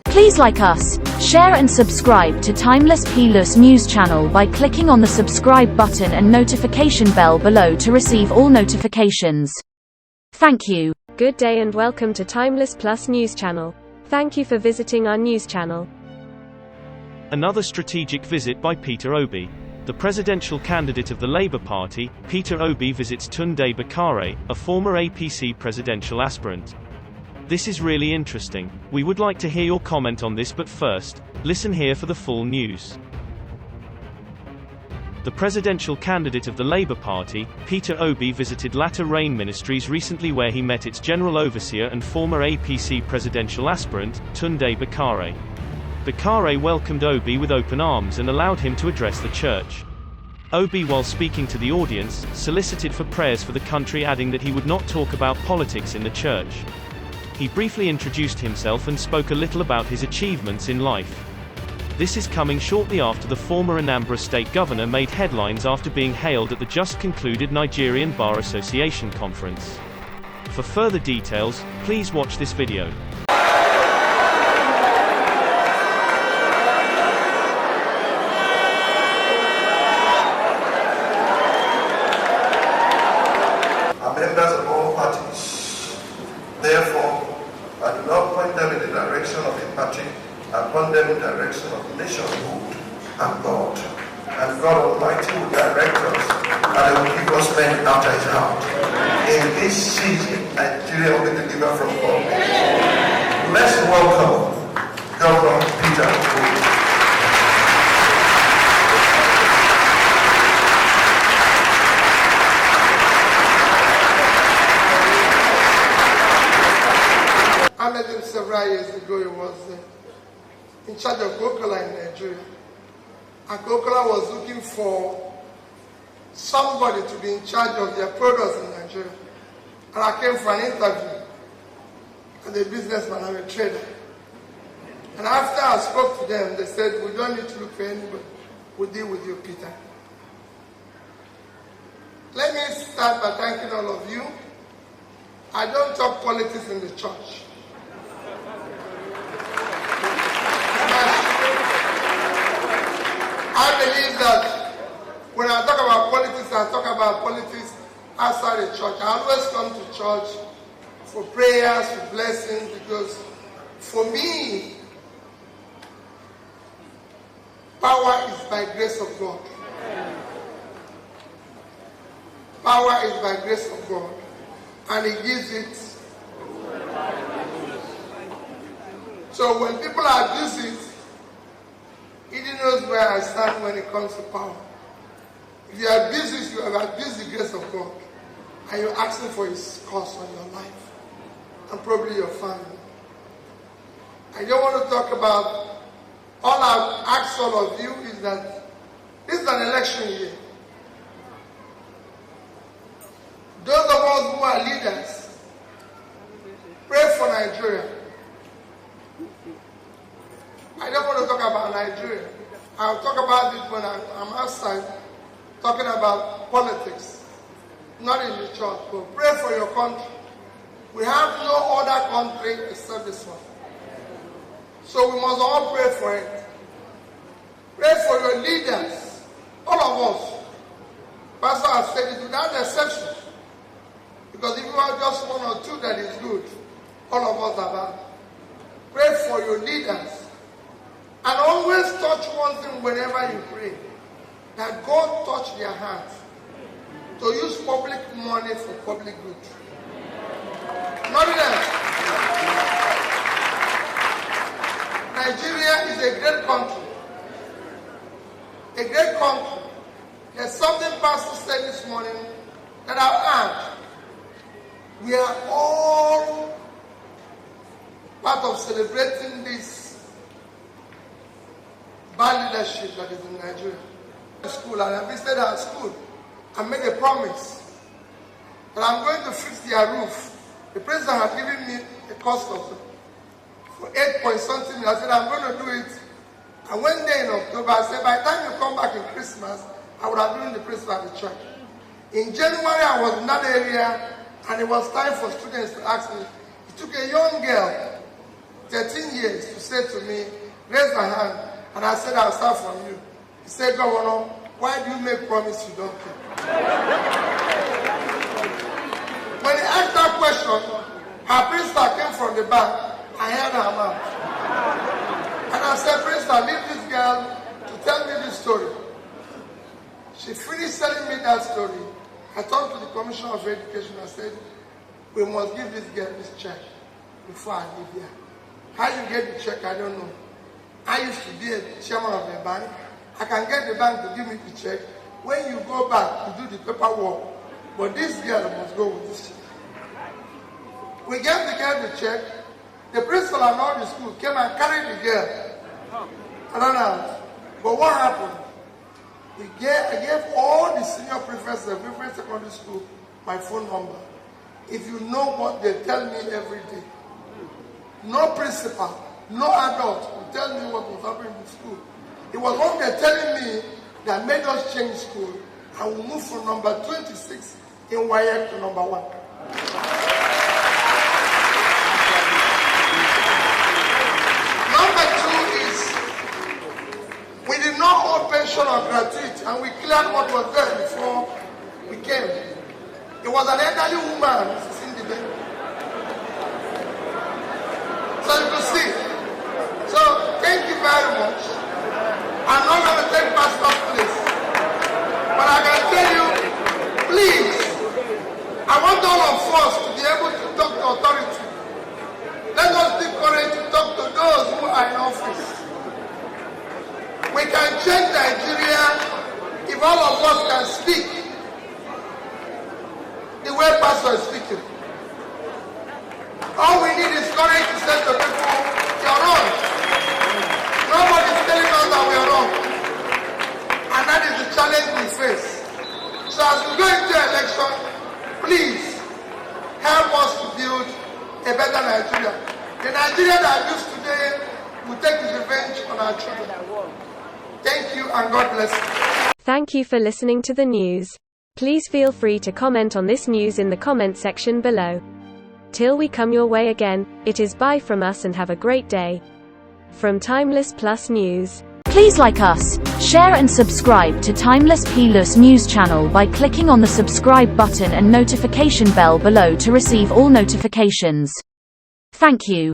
Please like us, share and subscribe to Timeless Plus News channel by clicking on the subscribe button and notification bell below to receive all notifications. Thank you. Good day and welcome to Timeless Plus News channel. Thank you for visiting our news channel. Another strategic visit by Peter Obi. The presidential candidate of the Labour Party, Peter Obi, visits Tunde Bakare, a former APC presidential aspirant. This is really interesting. We would like to hear your comment on this, but first, listen here for the full news. The presidential candidate of the Labour Party, Peter Obi, visited Latter Rain Ministries recently, where he met its general overseer and former APC presidential aspirant, Tunde Bakare. Bakare welcomed Obi with open arms and allowed him to address the church. Obi, while speaking to the audience, solicited for prayers for the country, adding that he would not talk about politics in the church. He briefly introduced himself and spoke a little about his achievements in life. This is coming shortly after the former Anambra State governor made headlines after being hailed at the just concluded Nigerian Bar Association conference. For further details, please watch this video. Members of all parties. Therefore, I do not point them in the direction of a party, I point them in the direction of nationhood and God. And God Almighty will direct us and He will give us men after His heart. In this season, Nigeria will be delivered from all. Let's welcome Governor Peter Obi. I met him several years ago. He was in charge of Bakare in Nigeria. And Bakare was looking for somebody to be in charge of their products in Nigeria. And I came for an interview. I'm a businessman, I'm a trader. And after I spoke to them, they said, we don't need to look for anybody. We'll deal with you, Peter. Let me start by thanking all of you. I don't talk politics in the church. I believe that when I talk about politics, I talk about politics outside the church. I always come to church for prayers, for blessings, because for me, power is by grace of God. Power is by grace of God. And He gives it. So when people abuse it, He knows where I stand when it comes to power. If you abuse it, you have abused the grace of God. And you're asking for His cost on your life. And probably your family. I don't want to talk about, all I ask all of you is that this is an election year. Those of us who are leaders, pray for Nigeria. I don't want to talk about Nigeria. I'll talk about it when I'm outside, talking about politics, not in the church. But pray for your country. We have no other country except this one. So we must all pray for it. Pray for your leaders, all of us. Pastor has said it without exception. Because if you are just one or two that is good, all of us are bad. Pray for your leaders. And always touch one thing whenever you pray. That God touch their hearts. To use public money for public good. Nothing else. Nigeria is a great country. A great country. There's something Pastor said this morning that I'll add. We are all part of celebrating this bad leadership that is in Nigeria. School, and I visited our school and made a promise that I'm going to fix their roof. The president had given me a cost of for 8 point something. I said I'm going to do it. And one day in October, I said by the time you come back in Christmas, I would have given the principal at the church. In January, I was in that area And it was time for students to ask me. It took a young girl, 13 years, to say to me, raise her hand. And I said, I'll start from you. He said, Governor, why do you make promise you don't keep? When he asked that question, her principal came from the back and held her mouth. And I said, Principal, leave this girl to tell me this story. She finished telling me that story. I turned to the Commissioner of Education and said, we must give this girl this check before I leave here. How you get the check, I don't know. I used to be a chairman of the bank. I can get the bank to give me the check. When you go back, you do the paperwork. But this girl must go with this check. We gave the girl the check. The principal and all the school came and carried the girl around. But what happened? I gave all the senior prefects of different secondary school my phone number. If you know what they tell me every day, no principal, no adult will tell me what was happening in school. It was one day telling me that made us change school and we moved from number 26 in YM to number 1. Number 2 is we did not hold pension or gratuity, and we cleared what was there before we came. It was an elderly woman, Mrs. Tunde. So you can see. So thank you very much. I'm not going to take pastor's place, but I can tell you, please, I want all of us to be able to talk to authority. Let us be courage to talk to those who are in office. We can change Nigeria if all of us can speak the way Pastor is speaking. All we need is courage to say to people, you're wrong. Nobody is telling us that we are wrong. And that is the challenge we face. So as we go into election, please help us to build a better Nigeria. The Nigeria that I use today will take its revenge on our children. Thank you and God bless you. Thank you for listening to the news. Please feel free to comment on this news in the comment section below. Till we come your way again, it is bye from us and have a great day. From Timeless Plus News. Please like us, share and subscribe to Timeless Plus News channel by clicking on the subscribe button and notification bell below to receive all notifications. Thank you.